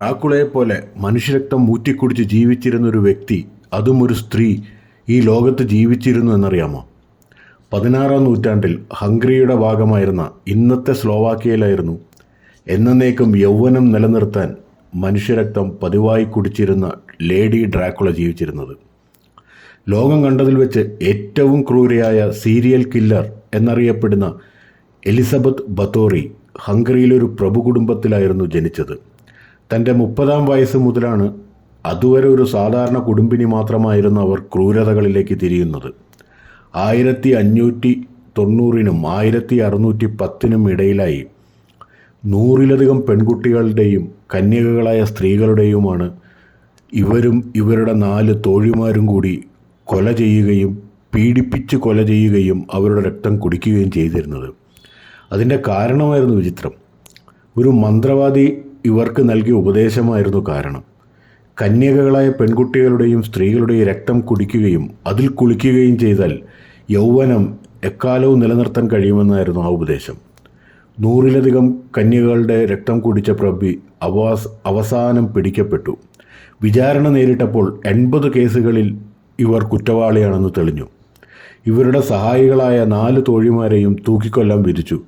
ഡ്രാക്കുളയെപ്പോലെ മനുഷ്യരക്തം ഊറ്റിക്കുടിച്ച് ജീവിച്ചിരുന്ന ഒരു വ്യക്തി, അതും ഒരു സ്ത്രീ, ഈ ലോകത്ത് ജീവിച്ചിരുന്നു എന്നറിയാമോ? 16-ാം നൂറ്റാണ്ടിൽ ഹംഗറിയുടെ ഭാഗമായിരുന്ന ഇന്നത്തെ സ്ലോവാക്യയിലായിരുന്നു എന്നേക്കും യൗവനം നിലനിർത്താൻ മനുഷ്യരക്തം പതിവായി കുടിച്ചിരുന്ന ലേഡി ഡ്രാക്കുള ജീവിച്ചിരുന്നത്. ലോകം കണ്ടതിൽ വെച്ച് ഏറ്റവും ക്രൂരയായ സീരിയൽ കില്ലർ എന്നറിയപ്പെടുന്ന എലിസബത്ത് ബത്തോറി ഹംഗറിയിലൊരു പ്രഭു കുടുംബത്തിലായിരുന്നു ജനിച്ചത്. തൻ്റെ 30-ാം വയസ്സ് മുതലാണ് അതുവരെ ഒരു സാധാരണ കുടുംബിനി മാത്രമായിരുന്ന അവർ ക്രൂരതകളിലേക്ക് തിരിയുന്നത്. 1590-നും 1610-നും ഇടയിലായി 100-ലധികം പെൺകുട്ടികളുടെയും കന്യകകളായ സ്ത്രീകളുടെയുമാണ് ഇവരും ഇവരുടെ 4 തോഴിമാരും കൂടി കൊല ചെയ്യുകയും പീഡിപ്പിച്ച് കൊല ചെയ്യുകയും അവരുടെ രക്തം കുടിക്കുകയും ചെയ്തിരുന്നത്. അതിൻ്റെ കാരണമായിരുന്നു വിചിത്രം. ഒരു മന്ത്രവാദി ഇവർക്ക് നൽകിയ ഉപദേശമായിരുന്നു കാരണം. കന്യകകളായ പെൺകുട്ടികളുടെയും സ്ത്രീകളുടെയും രക്തം കുടിക്കുകയും അതിൽ കുളിക്കുകയും ചെയ്താൽ യൗവനം എക്കാലവും നിലനിർത്താൻ കഴിയുമെന്നായിരുന്നു ആ ഉപദേശം. 100-ലധികം കന്യകകളുടെ രക്തം കുടിച്ച പ്രഭു അവസാനം പിടിക്കപ്പെട്ടു. വിചാരണ നേരിട്ടപ്പോൾ 80 കേസുകളിൽ ഇവർ കുറ്റവാളിയാണെന്ന് തെളിഞ്ഞു. ഇവരുടെ സഹായികളായ 4 തോഴിമാരെയും തൂക്കിക്കൊല്ലാൻ വിധിച്ചു.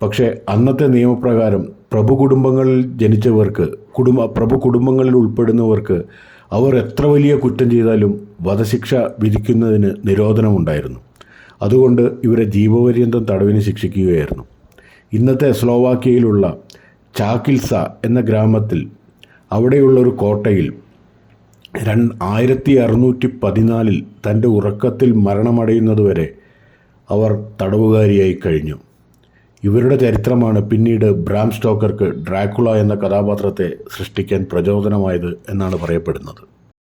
പക്ഷേ അന്നത്തെ നിയമപ്രകാരം പ്രഭു കുടുംബങ്ങളിൽ ജനിച്ചവർക്ക്, പ്രഭു കുടുംബങ്ങളിൽ ഉൾപ്പെടുന്നവർക്ക് അവർ എത്ര വലിയ കുറ്റം ചെയ്താലും വധശിക്ഷ വിധിക്കുന്നതിന് നിരോധനമുണ്ടായിരുന്നു. അതുകൊണ്ട് ഇവരെ ജീവപര്യന്തം തടവിന് ശിക്ഷിക്കുകയായിരുന്നു. ഇന്നത്തെ സ്ലോവാക്യയിലുള്ള ചാക്കിൽസ എന്ന ഗ്രാമത്തിൽ അവിടെയുള്ളൊരു കോട്ടയിൽ 1614-ൽ തൻ്റെ ഉറക്കത്തിൽ മരണമടയുന്നതുവരെ അവർ തടവുകാരിയായി കഴിഞ്ഞു. ഇവരുടെ ചരിത്രമാണ് പിന്നീട് ബ്രാം സ്റ്റോക്കർക്ക് ഡ്രാക്കുള എന്ന കഥാപാത്രത്തെ സൃഷ്ടിക്കാൻ പ്രചോദനമായത് എന്നാണ് പറയപ്പെടുന്നത്.